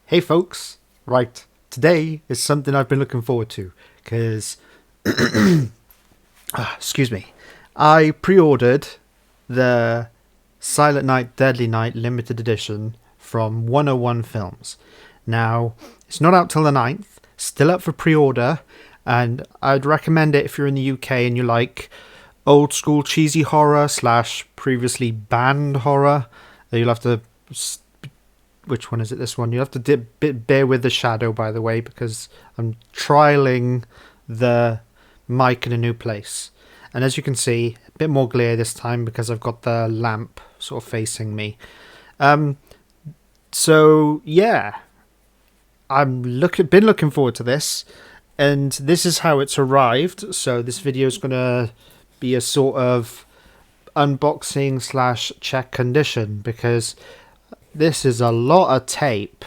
Hey folks, right, today is something I've been looking forward to, because, excuse me, I pre-ordered the Silent Night, Deadly Night limited edition from 101 Films. Now, it's not out till the 9th, still up for pre-order, and I'd recommend it if you're in the UK and you like old school cheesy horror slash previously banned horror. You'll have to... Which one is it? This one. You have to bear with the shadow, by the way, because I'm trialing the mic in a new place. And as you can see, a bit more glare this time because I've got the lamp sort of facing me. So yeah, been looking forward to this, and this is how it's arrived. So this video is gonna be a sort of unboxing slash check condition, because this is a lot of tape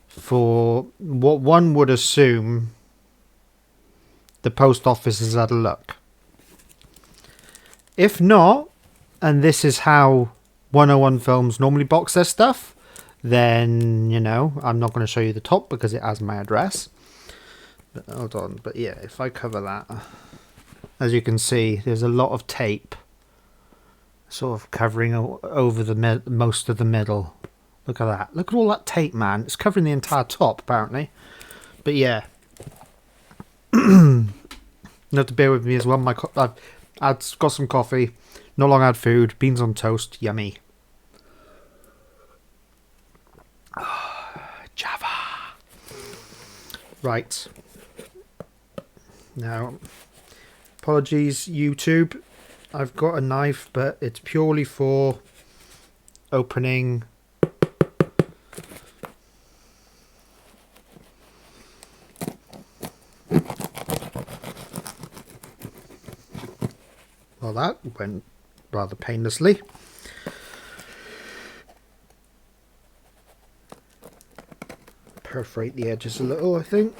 for what one would assume the post office has had a look. If not, and this is how 101 Films normally box their stuff, then, you know, I'm not going to show you the top because it has my address. But hold on, but yeah, if I cover that, as you can see, there's a lot of tape sort of covering over the most of the middle. Look at that. Look at all that tape, man. It's covering the entire top, apparently. But yeah. You have to bear with me as well. I've got some coffee. No longer had food. Beans on toast. Yummy. Java. Right. Now, apologies, YouTube. I've got a knife, but it's purely for opening well, that went rather painlessly. Perforate the edges a little, I think.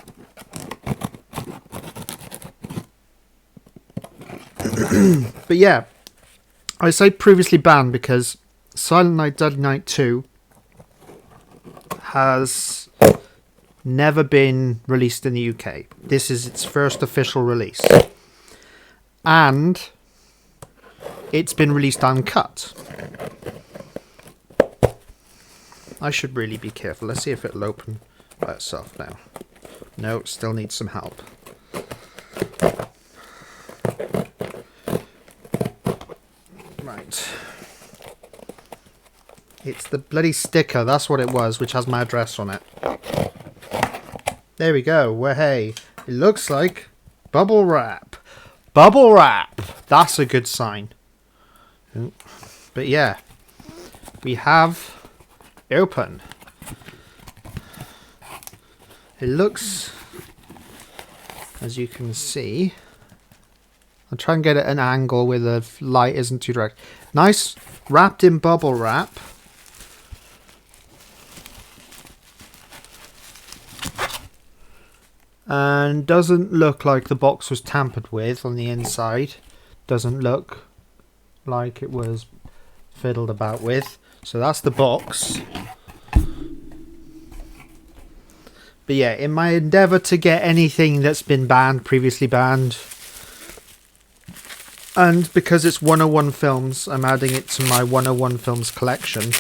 But yeah, I say previously banned because Silent Night, Deadly Night 2 has never been released in the UK. This is its first official release. And it's been released uncut. I should really be careful. Let's see if it'll open by itself now. No, still needs some help. Right. It's the bloody sticker, that's what it was, which has my address on it. There we go. Well, hey, it looks like bubble wrap. Bubble wrap! That's a good sign. But yeah, we have open. It looks, as you can see, I'll try and get it at an angle where the light isn't too direct. Nice, wrapped in bubble wrap. And doesn't look like the box was tampered with on the inside. Doesn't look like it was fiddled about with. So that's the box. But yeah, in my endeavour to get anything that's been banned, previously banned, and because it's 101 Films, I'm adding it to my 101 Films collection.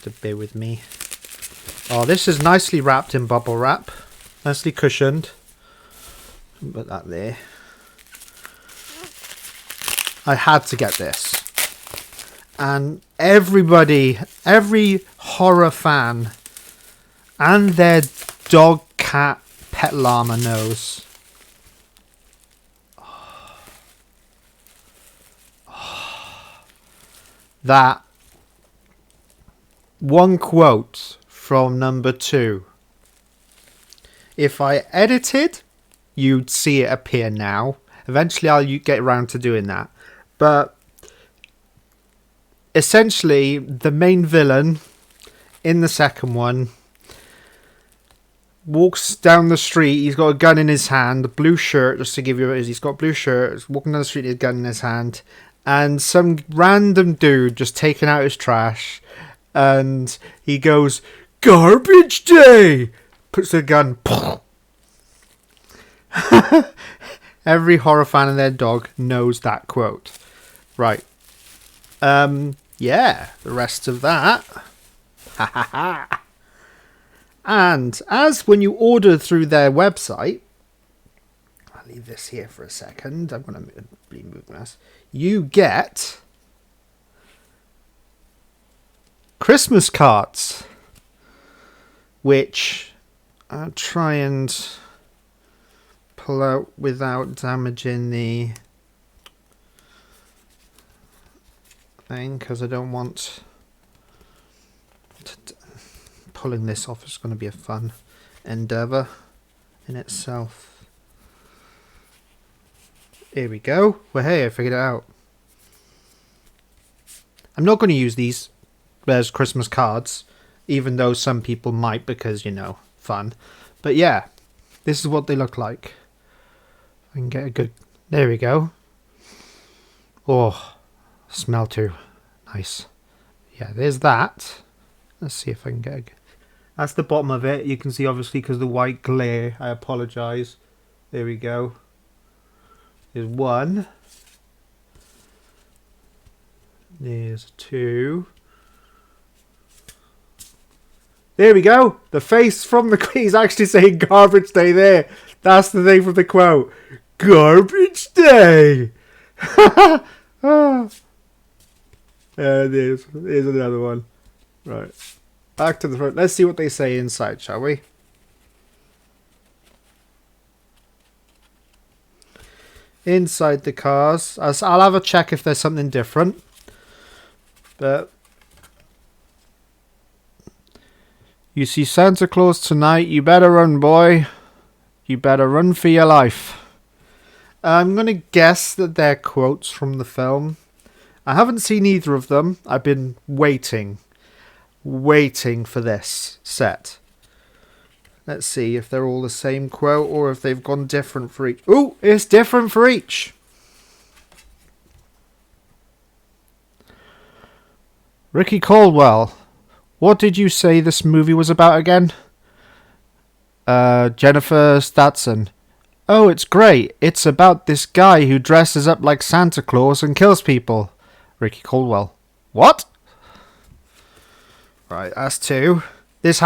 To bear with me. Oh, this is nicely wrapped in bubble wrap. Nicely cushioned. Put that there. I had to get this. And everybody, every horror fan and their dog, cat, pet llama knows. That one quote from number 2. If I edited, you'd see it appear now. Eventually I'll get around to doing that. But essentially, the main villain in the second one walks down the street. He's got a gun in his hand, a blue shirt, just to give you he's got a blue shirt, he's walking down the street with a gun in his hand, and some random dude just taking out his trash, and he goes, Garbage day! Puts the gun. Every horror fan and their dog knows that quote. Right. Yeah, the rest of that. Ha ha ha. And as when you order through their website, I'll leave this here for a second. I'm going to be moving this. You get Christmas cards, which I'll try and pull out without damaging the thing, because I don't want pulling this off is going to be a fun endeavour in itself. Here we go. Well, hey, I figured it out. I'm not going to use these as Christmas cards, even though some people might, because, you know, fun. But yeah, this is what they look like. I can get a good... There we go. Oh, smell too nice. Yeah, there's that. Let's see if I can get a... That's the bottom of it. You can see, obviously, because the white glare. I apologise. There we go. There's one. There's two. There we go. The face from the... He's actually saying garbage day there. That's the thing from the quote. Garbage day. There's another one. Right. Back to the front. Let's see what they say inside, shall we? Inside the cars. I'll have a check if there's something different. But... You see Santa Claus tonight. You better run, boy. You better run for your life. I'm going to guess that they're quotes from the film. I haven't seen either of them. I've been waiting for this set. Let's see if they're all the same quote or if they've gone different for each. Ooh, it's different for each. Ricky Caldwell, what did you say this movie was about again? Jennifer Statson. Oh, it's great. It's about this guy who dresses up like Santa Claus and kills people. Ricky Caldwell. What? Right, that's two. This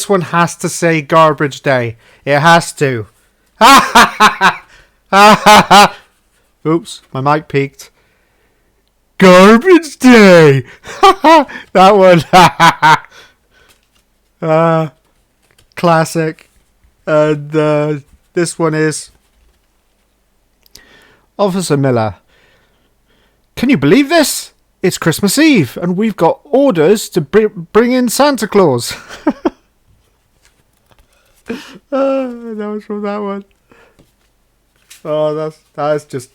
one has to say garbage day. It has to. Oops, my mic peaked. Garbage day. That one. Classic. And this one is Officer Miller. Can you believe this? It's Christmas Eve, and we've got orders to bring in Santa Claus. That was from that one. Oh, that's just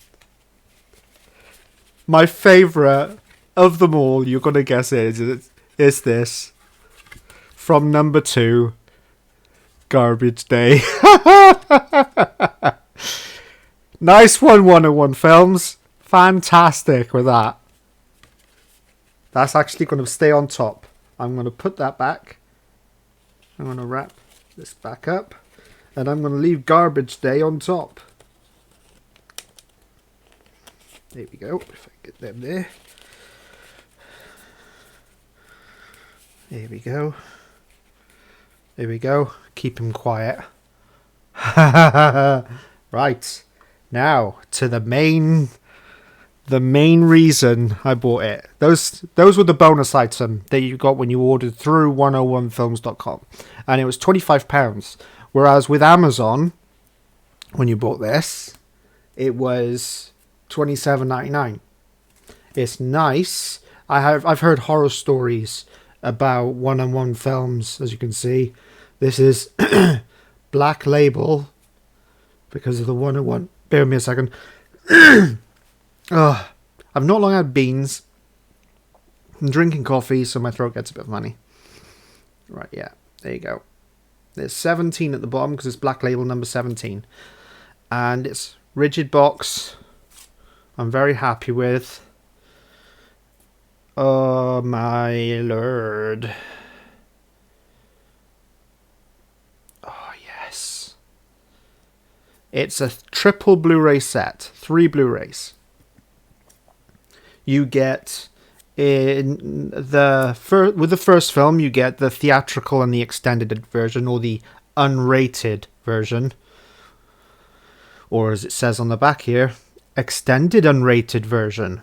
my favourite of them all. You're gonna guess it's this from number 2, Garbage Day. Nice one, 101 Films. Fantastic with that. That's actually going to stay on top. I'm going to put that back. I'm going to wrap this back up. And I'm going to leave Garbage Day on top. There we go. If I get them there. There we go. There we go. Keep him quiet. Right. Now, to the main reason I bought it. Those were the bonus item that you got when you ordered through 101films.com. And it was £25. Whereas with Amazon, when you bought this, it was $27.99. It's nice. I've heard horror stories about 101 Films, as you can see. This is Black Label because of the 101. Bear with me a second. Oh, I've not long had beans. I'm drinking coffee, so my throat gets a bit funny. Right, yeah. There you go. There's 17 at the bottom because it's Black Label number 17. And it's rigid box. I'm very happy with. Oh, my lord. It's a triple Blu-ray set, 3 Blu-rays. You get with the first film, you get the theatrical and the extended version, or the unrated version, or as it says on the back here, extended unrated version.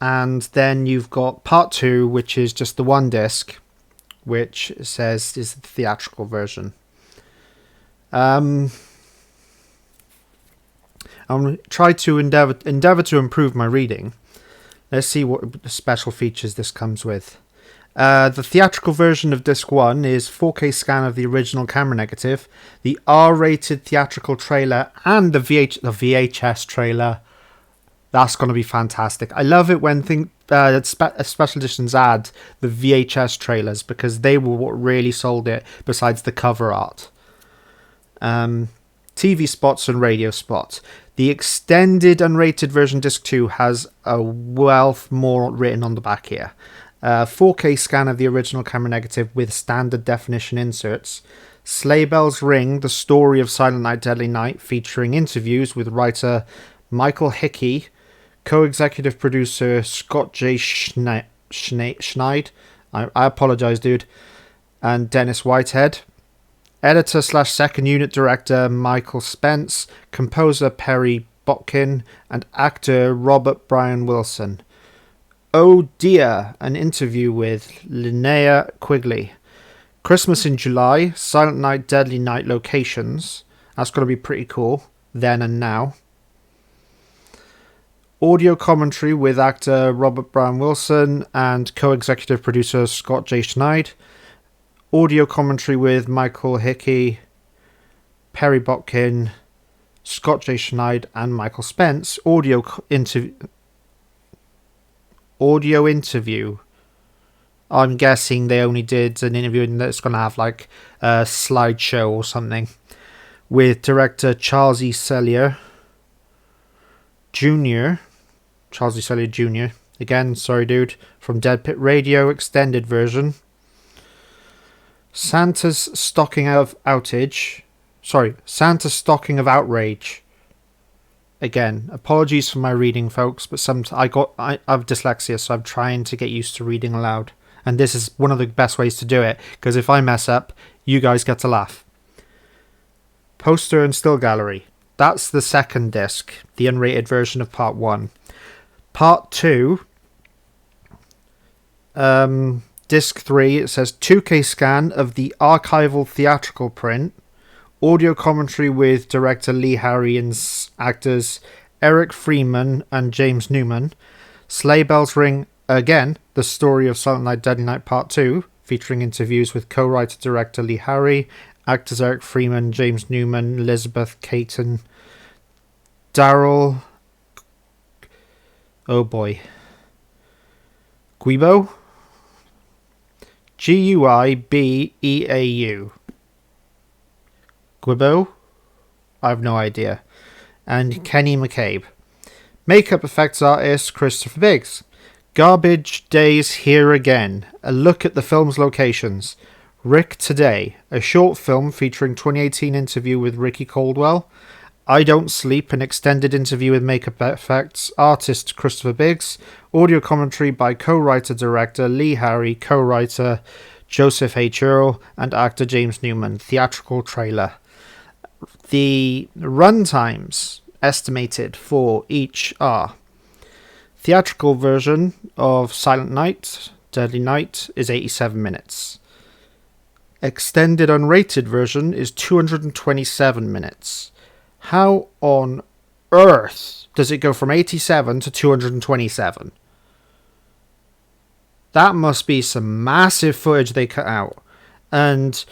And then you've got part 2, which is just the one disc, which says is the theatrical version. I'm try to endeavor to improve my reading. Let's see what special features this comes with. The theatrical version of disc 1 is 4K scan of the original camera negative, the R-rated theatrical trailer, and the VHS trailer. That's going to be fantastic. I love it when special editions add the VHS trailers, because they were what really sold it, besides the cover art. TV spots and radio spots. The extended unrated version disc 2 has a wealth more written on the back here. 4K scan of the original camera negative with standard definition inserts. Sleigh Bells Ring, the story of Silent Night, Deadly Night, featuring interviews with writer Michael Hickey, co-executive producer Scott J. Schneid, I apologize, dude, and Dennis Whitehead. Editor/second unit director Michael Spence, composer Perry Botkin, and actor Robert Brian Wilson. Oh Dear, an interview with Linnea Quigley. Christmas in July, Silent Night, Deadly Night locations. That's going to be pretty cool, then and now. Audio commentary with actor Robert Brian Wilson and co-executive producer Scott J. Schneid. Audio commentary with Michael Hickey, Perry Botkin, Scott J. Schneid, and Michael Spence. Audio interview. I'm guessing they only did an interview that's going to have like a slideshow or something. With director Charles E. Sellier Jr. Charles E. Sellier Jr. Again, sorry dude, from Dead Pit Radio extended version. Santa's stocking of outrage. Again, apologies for my reading, folks, but I have dyslexia, so I'm trying to get used to reading aloud. And this is one of the best ways to do it, because if I mess up, you guys get to laugh. Poster and still gallery. That's the second disc, the unrated version of part 1. Part 2, disc 3, it says 2K scan of the archival theatrical print. Audio commentary with director Lee Harry and actors Eric Freeman and James Newman. Sleigh Bells Ring, again, the story of Silent Night, Deadly Night Part 2, featuring interviews with co-writer director Lee Harry, actors Eric Freeman, James Newman, Elizabeth Caton, Daryl... oh boy. Guibeau? Guibeau. Guibeau? I have no idea. And Kenny McCabe. Makeup effects artist Christopher Biggs. Garbage Days Here Again. A look at the film's locations. Rick Today. A short film featuring 2018 interview with Ricky Caldwell. I Don't Sleep, an extended interview with makeup effects artist Christopher Biggs. Audio commentary by co-writer-director Lee Harry, co-writer Joseph H. Earl, and actor James Newman. Theatrical trailer. The run times estimated for each are: theatrical version of Silent Night, Deadly Night is 87 minutes. Extended unrated version is 227 minutes. How on earth does it go from 87 to 227? That must be some massive footage they cut out. And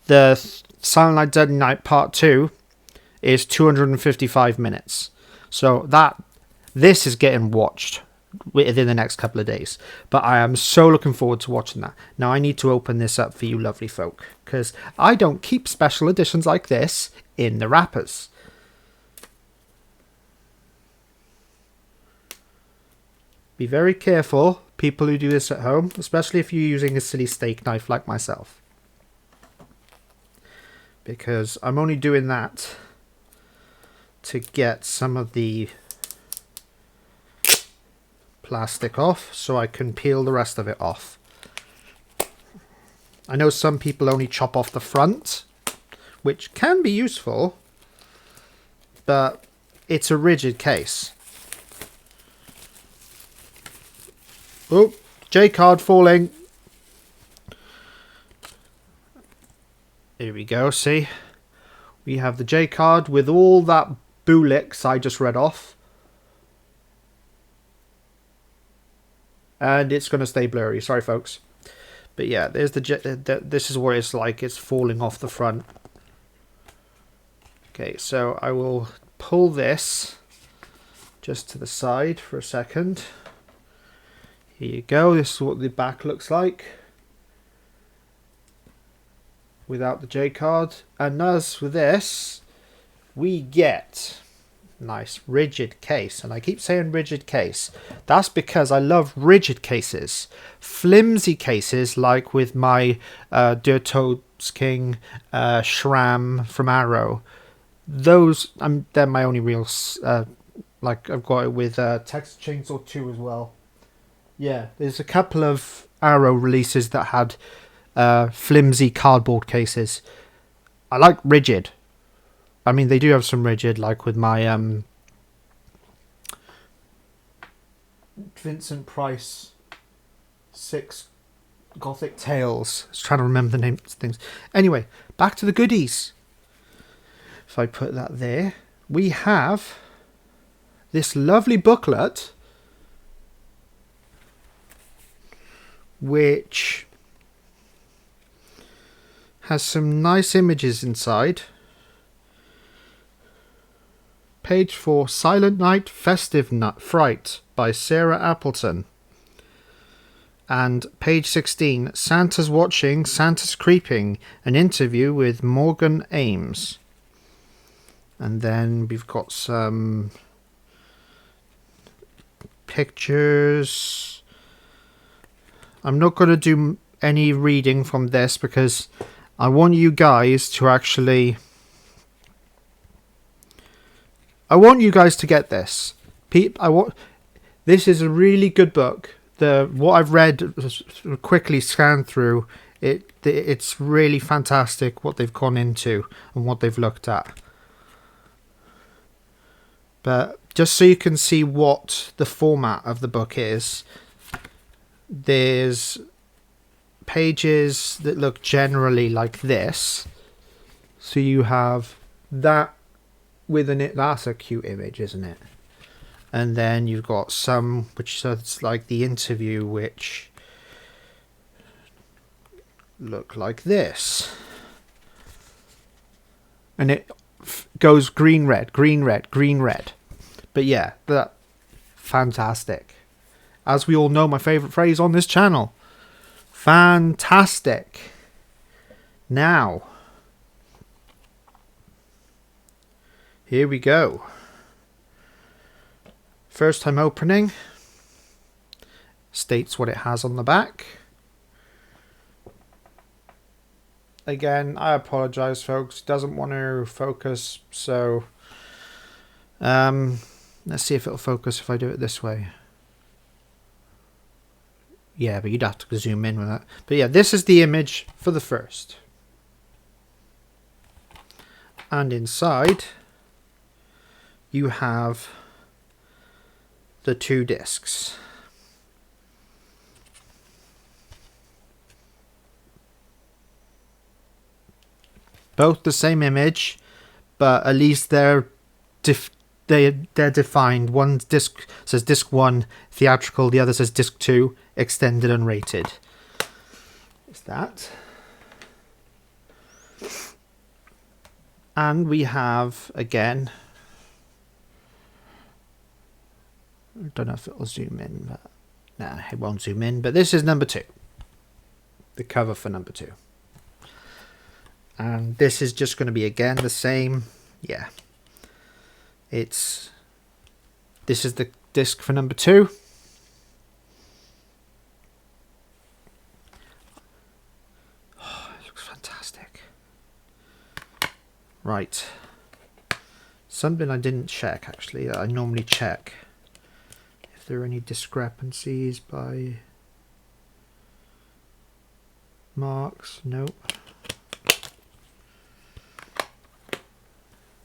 the Silent Night, Deadly Night Part 2 is 255 minutes. So this is getting watched within the next couple of days. But I am so looking forward to watching that. Now I need to open this up for you lovely folk, because I don't keep special editions like this in the wrappers. Be very careful, people who do this at home, especially if you're using a silly steak knife like myself. Because I'm only doing that to get some of the plastic off so I can peel the rest of it off. I know some people only chop off the front, which can be useful, but it's a rigid case. Oh, J-card falling. Here we go, see? We have the J-card with all that boolix I just read off. And it's going to stay blurry, sorry folks. But yeah, there's this is what it's like, it's falling off the front. Okay, so I will pull this just to the side for a second. Here you go, this is what the back looks like without the J-card. And as with this, we get nice rigid case. And I keep saying rigid case. That's because I love rigid cases. Flimsy cases, like with my Der King Shram from Arrow. Those, they're my only real, like I've got it with Texas Chainsaw 2 as well. Yeah, there's a couple of Arrow releases that had flimsy cardboard cases. I like rigid. I mean, they do have some rigid, like with my Vincent Price 6 Gothic Tales. I was trying to remember the names of things. Anyway, back to the goodies. If I put that there, we have this lovely booklet, which has some nice images inside. Page 4, Silent Night, Festive Fright by Sarah Appleton. And page 16, Santa's Watching, Santa's Creeping, an interview with Morgan Ames. And then we've got some pictures. I'm not going to do any reading from this because I want you guys to actually... I want you guys to get this. This is a really good book. What I've read, quickly scanned through, it's really fantastic what they've gone into and what they've looked at. But just so you can see what the format of the book is, there's pages that look generally like this. So you have that within it. That's a cute image, isn't it? And then you've got some which, so it's like the interview, which look like this. And it goes green, red, green, red, green, red. But yeah, that fantastic. As we all know, my favourite phrase on this channel. Fantastic. Now, here we go. First time opening. States what it has on the back. Again, I apologise, folks. Doesn't want to focus, so let's see if it'll focus if I do it this way. Yeah, but you'd have to zoom in with that. But yeah, this is the image for the first. And inside, you have the two discs. Both the same image, but at least they're defined. One disc says disc 1 theatrical, the other says disc 2 extended unrated. It's that. And we have, again, I don't know if it'll zoom in, but no, it won't zoom in. But this is number 2, the cover for number 2. And this is just going to be, again, the same. Yeah. This is the disc for number 2. Oh, it looks fantastic. Right. Something I didn't check, actually. I normally check if there are any discrepancies by marks. Nope.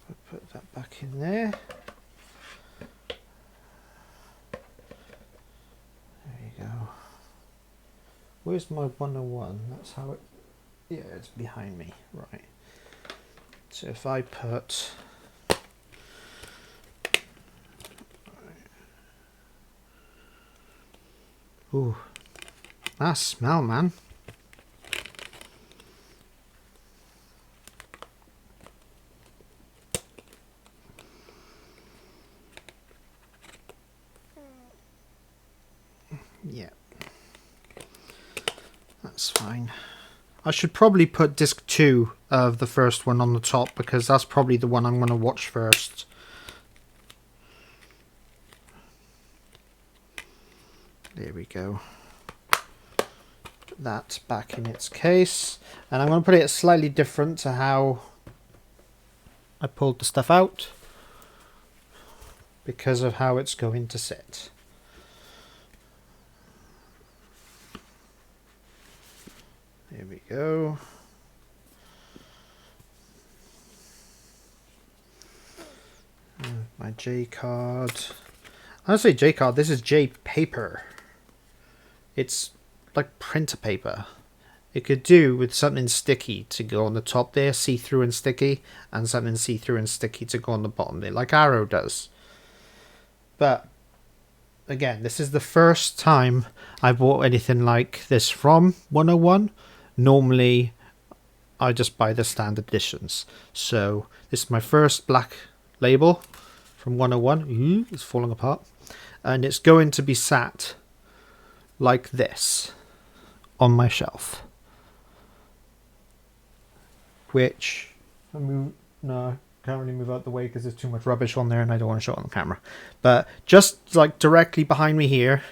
I'll put that back in there. There you go. Where's my 101? That's how it... Yeah, it's behind me. Right. So if I put... Ooh. That smell, man. Yeah. That's fine. I should probably put disc 2 of the first one on the top because that's probably the one I'm going to watch first. There we go. Put that back in its case. And I'm going to put it slightly different to how I pulled the stuff out because of how it's going to sit. There we go. My J card. I don't say J card, this is J paper. It's like printer paper. It could do with something sticky to go on the top there, see-through and sticky, and something see-through and sticky to go on the bottom there, like Arrow does. But again, this is the first time I bought anything like this from 101. Normally, I just buy the standard editions. So this is my first black label from 101. Ooh, it's falling apart. And it's going to be sat like this on my shelf. Which, no, can't really move out the way because there's too much rubbish on there and I don't want to show it on the camera. But just like directly behind me here,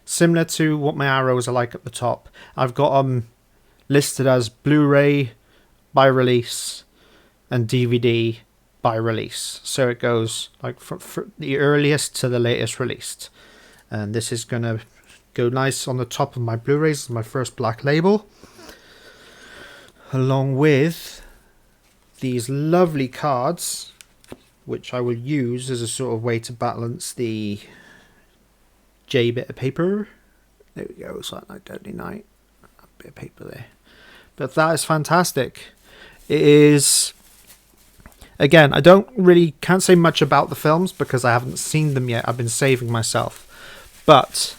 similar to what my arrows are like at the top, I've got listed as Blu-ray by release and DVD by release. So it goes like from the earliest to the latest released. And this is going to go nice on the top of my Blu-rays, my first black label. Along with these lovely cards, which I will use as a sort of way to balance the J bit of paper. There we go, Silent Night, Deadly Night. A bit of paper there. But that is fantastic. It is, again, I can't say much about the films because I haven't seen them yet. I've been saving myself. But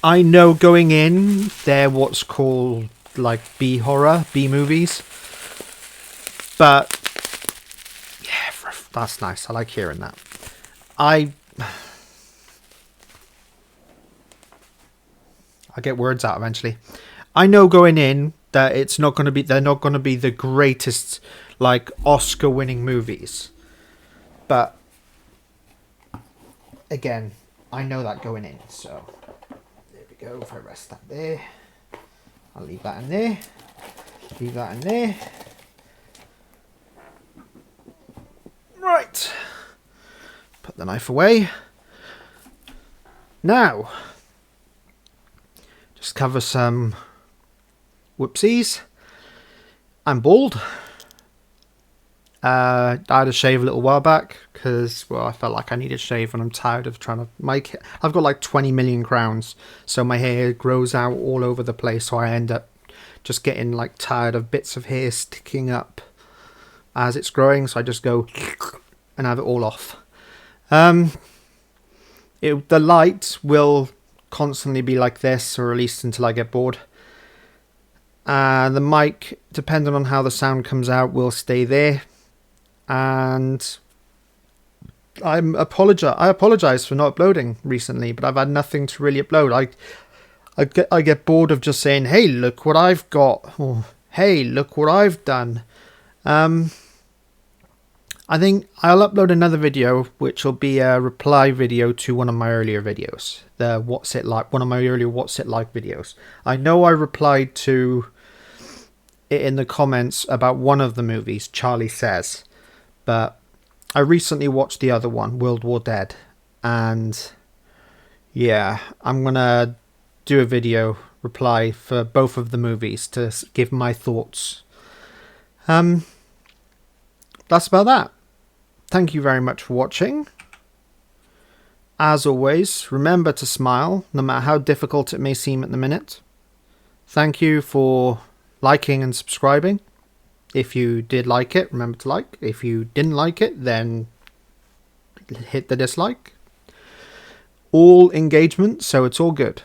I know going in, they're what's called like B-horror, B-movies. But yeah, that's nice. I like hearing that. I'll get words out eventually. I know going in that they're not going to be the greatest like Oscar-winning movies. But again, I know that going in. So there we go. If I rest that there, I'll leave that in there. Leave that in there. Right. Put the knife away. Now, just cover some whoopsies. I'm bald. I had a shave a little while back because, well, I felt like I needed a shave and I'm tired of trying to... I've got like 20 million crowns, so my hair grows out all over the place, so I end up just getting like tired of bits of hair sticking up as it's growing, so I just go and have it all off. The light will constantly be like this, or at least until I get bored. And the mic, depending on how the sound comes out, will stay there. And I apologize for not uploading recently, but I've had nothing to really upload. I get bored of just saying, "Hey, look what I've got," or "Hey, look what I've done." I think I'll upload another video, which will be a reply video to one of my earlier videos. One of my earlier What's It Like videos. I know I replied to it in the comments about one of the movies, Charlie Says, but I recently watched the other one, World War Dead, and yeah, I'm gonna do a video reply for both of the movies to give my thoughts. That's about that. Thank you very much for watching. As always, remember to smile, no matter how difficult it may seem at the minute. Thank you for liking and subscribing. If you did like it, remember to like. If you didn't like it, then hit the dislike. All engagement, so it's all good.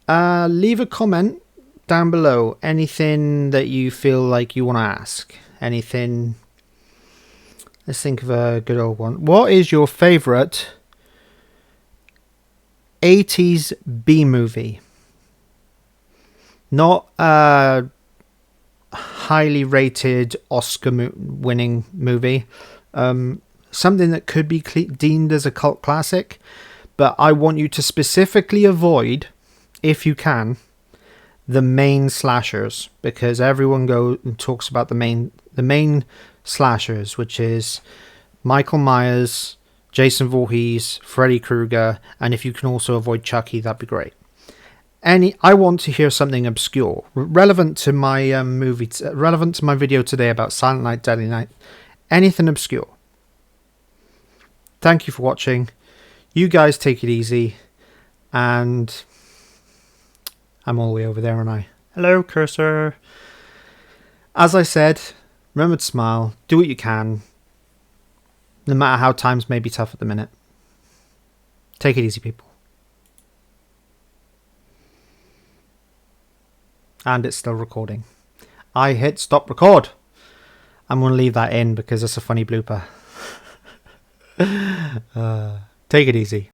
Leave a comment down below. Anything that you feel like you want to ask. Anything. Let's think of a good old one. What is your favourite 80s B movie? Not a highly rated Oscar-winning movie. Something that could be deemed as a cult classic. But I want you to specifically avoid, if you can, the main slashers. Because everyone goes and talks about the main slashers, which is Michael Myers, Jason Voorhees, Freddy Krueger, and if you can also avoid Chucky, that'd be great. I want to hear something obscure, relevant to my relevant to my video today about Silent Night, Deadly Night. Anything obscure. Thank you for watching. You guys take it easy, and I'm all the way over there, aren't I? Hello, cursor. As I said, remember to smile, do what you can, no matter how times may be tough at the minute. Take it easy, people. And it's still recording. I hit stop record. I'm going to leave that in because it's a funny blooper. Take it easy.